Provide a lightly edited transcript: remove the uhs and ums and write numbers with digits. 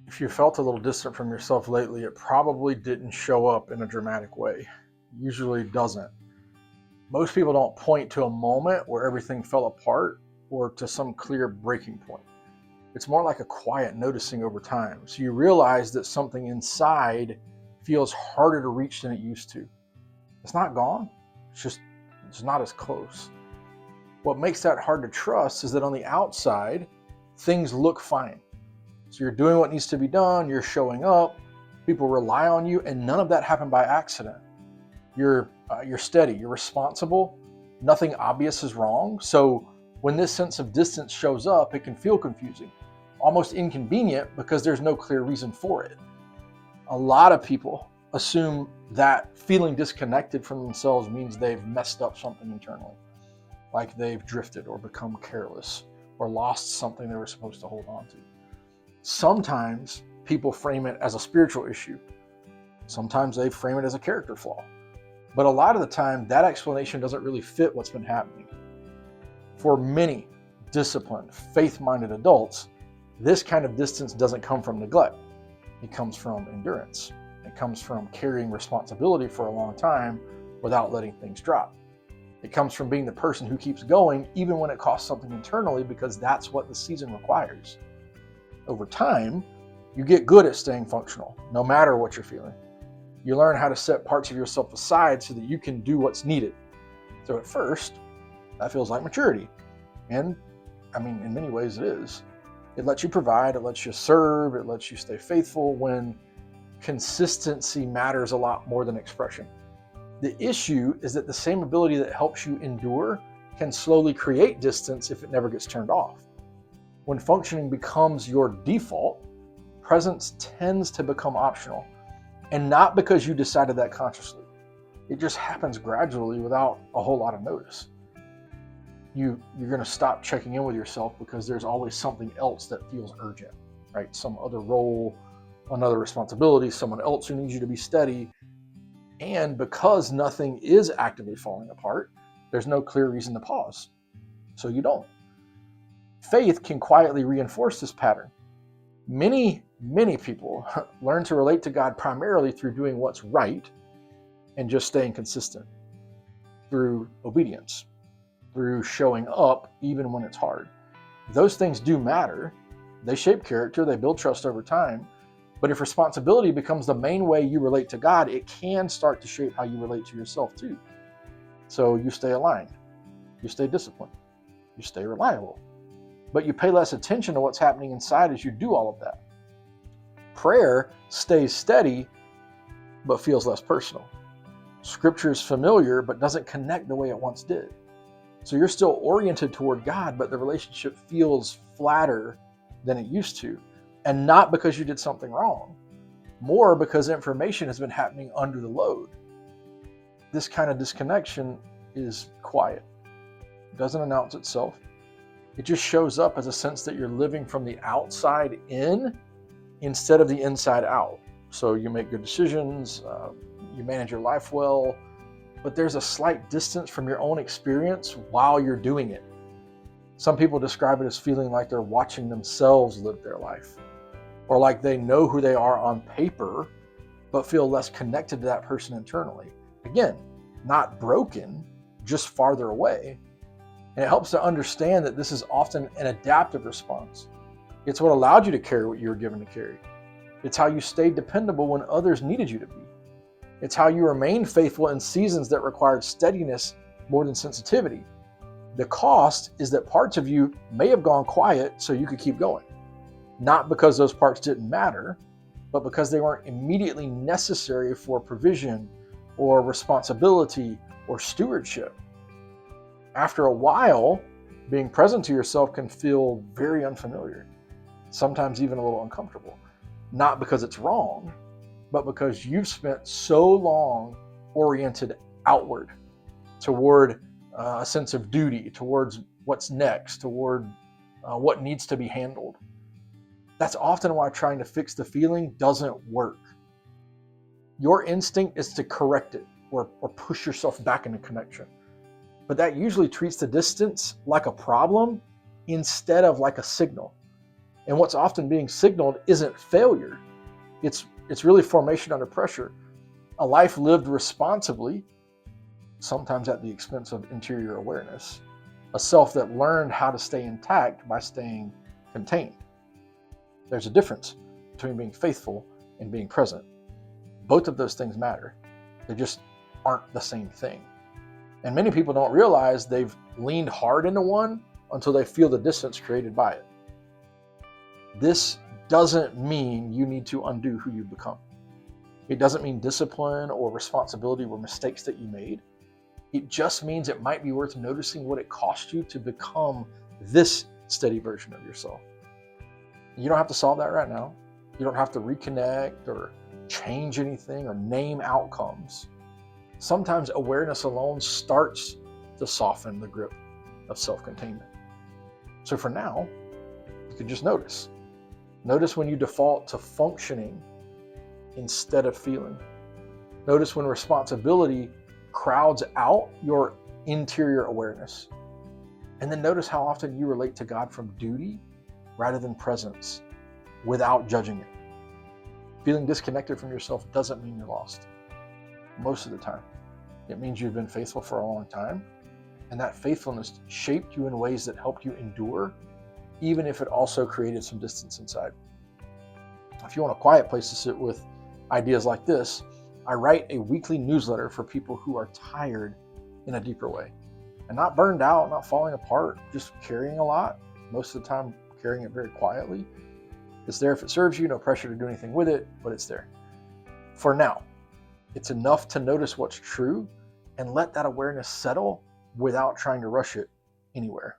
If you felt a little distant from yourself lately, it probably didn't show up in a dramatic way. Usually doesn't. Most people don't point to a moment where everything fell apart or to some clear breaking point. It's more like a quiet noticing over time. So you realize that something inside feels harder to reach than it used to. It's not gone, it's not as close. What makes that hard to trust is that on the outside, things look fine. So you're doing what needs to be done, you're showing up, people rely on you, and none of that happened by accident. You're steady, you're responsible, nothing obvious is wrong. So when this sense of distance shows up, it can feel confusing, almost inconvenient because there's no clear reason for it. A lot of people assume that feeling disconnected from themselves means they've messed up something internally, like they've drifted or become careless or lost something they were supposed to hold on to. Sometimes people frame it as a spiritual issue. Sometimes they frame it as a character flaw. But a lot of the time, that explanation doesn't really fit what's been happening. For many disciplined, faith-minded adults, this kind of distance doesn't come from neglect. It comes from endurance. It comes from carrying responsibility for a long time without letting things drop. It comes from being the person who keeps going even when it costs something internally, because that's what the season requires. Over time, you get good at staying functional, no matter what you're feeling. You learn how to set parts of yourself aside so that you can do what's needed. So at first, that feels like maturity. And in many ways it is. It lets you provide, it lets you serve, it lets you stay faithful when consistency matters a lot more than expression. The issue is that the same ability that helps you endure can slowly create distance if it never gets turned off. When functioning becomes your default, presence tends to become optional, and not because you decided that consciously. It just happens gradually without a whole lot of notice. You're going to stop checking in with yourself because there's always something else that feels urgent, right? Some other role, another responsibility, someone else who needs you to be steady. And because nothing is actively falling apart, there's no clear reason to pause. So you don't. Faith can quietly reinforce this pattern. Many people learn to relate to God primarily through doing what's right and just staying consistent, through obedience, through showing up even when it's hard. Those things do matter. They shape character, they build trust over time. But if responsibility becomes the main way you relate to God, it can start to shape how you relate to yourself too. So you stay aligned, you stay disciplined, you stay reliable, but you pay less attention to what's happening inside as you do all of that. Prayer stays steady, but feels less personal. Scripture is familiar, but doesn't connect the way it once did. So you're still oriented toward God, but the relationship feels flatter than it used to. And not because you did something wrong, more because information has been happening under the load. This kind of disconnection is quiet. It doesn't announce itself. It just shows up as a sense that you're living from the outside in instead of the inside out. So you make good decisions, you manage your life well, but there's a slight distance from your own experience while you're doing it. Some people describe it as feeling like they're watching themselves live their life, or like they know who they are on paper, but feel less connected to that person internally. Again, not broken, just farther away. And it helps to understand that this is often an adaptive response. It's what allowed you to carry what you were given to carry. It's how you stayed dependable when others needed you to be. It's how you remained faithful in seasons that required steadiness more than sensitivity. The cost is that parts of you may have gone quiet so you could keep going. Not because those parts didn't matter, but because they weren't immediately necessary for provision or responsibility or stewardship. After a while, being present to yourself can feel very unfamiliar, sometimes even a little uncomfortable. Not because it's wrong, but because you've spent so long oriented outward toward a sense of duty, towards what's next, toward what needs to be handled. That's often why trying to fix the feeling doesn't work. Your instinct is to correct it or push yourself back into connection. But that usually treats the distance like a problem instead of like a signal. And what's often being signaled isn't failure. It's really formation under pressure. A life lived responsibly, sometimes at the expense of interior awareness. A self that learned how to stay intact by staying contained. There's a difference between being faithful and being present. Both of those things matter. They just aren't the same thing. And many people don't realize they've leaned hard into one until they feel the distance created by it. This doesn't mean you need to undo who you've become. It doesn't mean discipline or responsibility were mistakes that you made. It just means it might be worth noticing what it cost you to become this steady version of yourself. You don't have to solve that right now. You don't have to reconnect or change anything or name outcomes. Sometimes awareness alone starts to soften the grip of self-containment. So for now, you can just notice. Notice when you default to functioning instead of feeling. Notice when responsibility crowds out your interior awareness. And then notice how often you relate to God from duty rather than presence without judging it. Feeling disconnected from yourself doesn't mean you're lost. Most of the time, it means you've been faithful for a long time, and that faithfulness shaped you in ways that helped you endure, even if it also created some distance inside. If you want a quiet place to sit with ideas like this, I write a weekly newsletter for people who are tired in a deeper way, and not burned out, not falling apart, just carrying a lot, most of the time carrying it very quietly. It's there if it serves you, no pressure to do anything with it, but it's there. For now, it's enough to notice what's true and let that awareness settle without trying to rush it anywhere.